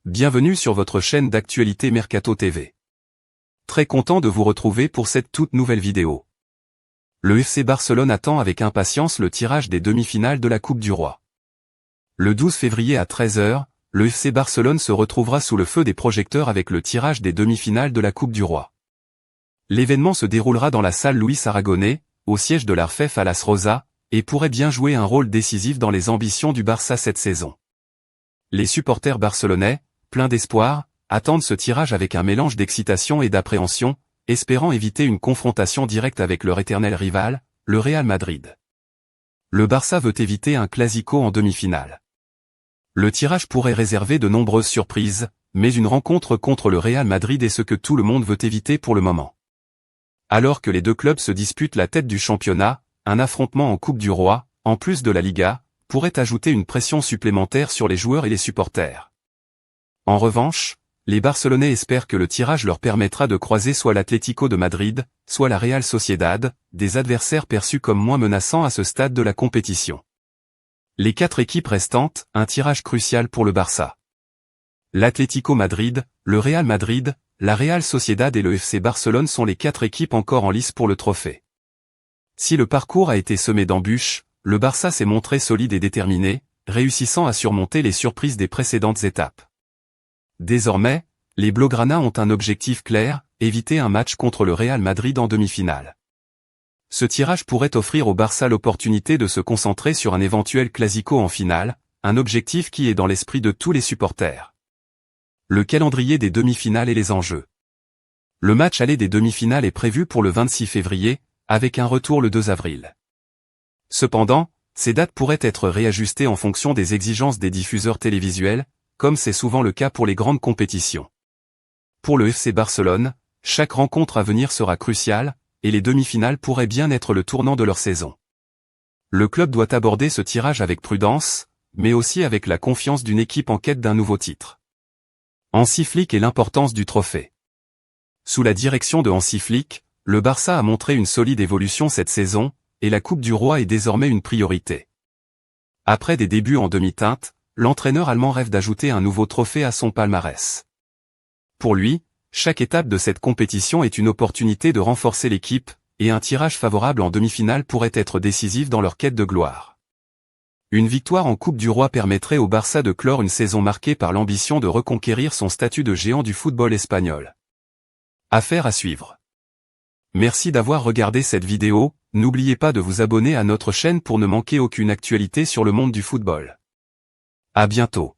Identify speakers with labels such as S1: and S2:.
S1: Bienvenue sur votre chaîne d'actualité Mercato TV. Très content de vous retrouver pour cette toute nouvelle vidéo. Le FC Barcelone attend avec impatience le tirage des demi-finales de la Coupe du Roi. Le 12 février à 13 h, le FC Barcelone se retrouvera sous le feu des projecteurs avec le tirage des demi-finales de la Coupe du Roi. L'événement se déroulera dans la salle Luis Aragonés, au siège de l'Arfef à Las Rozas, et pourrait bien jouer un rôle décisif dans les ambitions du Barça cette saison. Les supporters barcelonais, pleins d'espoir, attendent ce tirage avec un mélange d'excitation et d'appréhension, espérant éviter une confrontation directe avec leur éternel rival, le Real Madrid. Le Barça veut éviter un classico en demi-finale. Le tirage pourrait réserver de nombreuses surprises, mais une rencontre contre le Real Madrid est ce que tout le monde veut éviter pour le moment. Alors que les deux clubs se disputent la tête du championnat, un affrontement en Coupe du Roi, en plus de la Liga, pourrait ajouter une pression supplémentaire sur les joueurs et les supporters. En revanche, les Barcelonais espèrent que le tirage leur permettra de croiser soit l'Atlético de Madrid, soit la Real Sociedad, des adversaires perçus comme moins menaçants à ce stade de la compétition. Les 4 équipes restantes, un tirage crucial pour le Barça. L'Atlético Madrid, le Real Madrid, la Real Sociedad et le FC Barcelone sont les 4 équipes encore en lice pour le trophée. Si le parcours a été semé d'embûches, le Barça s'est montré solide et déterminé, réussissant à surmonter les surprises des précédentes étapes. Désormais, les Blaugrana ont un objectif clair, éviter un match contre le Real Madrid en demi-finale. Ce tirage pourrait offrir au Barça l'opportunité de se concentrer sur un éventuel classico en finale, un objectif qui est dans l'esprit de tous les supporters. Le calendrier des demi-finales et les enjeux. Le match aller des demi-finales est prévu pour le 26 février, avec un retour le 2 avril. Cependant, ces dates pourraient être réajustées en fonction des exigences des diffuseurs télévisuels, comme c'est souvent le cas pour les grandes compétitions. Pour le FC Barcelone, chaque rencontre à venir sera cruciale, et les demi-finales pourraient bien être le tournant de leur saison. Le club doit aborder ce tirage avec prudence, mais aussi avec la confiance d'une équipe en quête d'un nouveau titre. Hansi Flick et l'importance du trophée. Sous la direction de Hansi Flick, le Barça a montré une solide évolution cette saison, et la Coupe du Roi est désormais une priorité. Après des débuts en demi-teinte, l'entraîneur allemand rêve d'ajouter un nouveau trophée à son palmarès. Pour lui, chaque étape de cette compétition est une opportunité de renforcer l'équipe, et un tirage favorable en demi-finale pourrait être décisif dans leur quête de gloire. Une victoire en Coupe du Roi permettrait au Barça de clore une saison marquée par l'ambition de reconquérir son statut de géant du football espagnol. Affaire à suivre. Merci d'avoir regardé cette vidéo, n'oubliez pas de vous abonner à notre chaîne pour ne manquer aucune actualité sur le monde du football. À bientôt.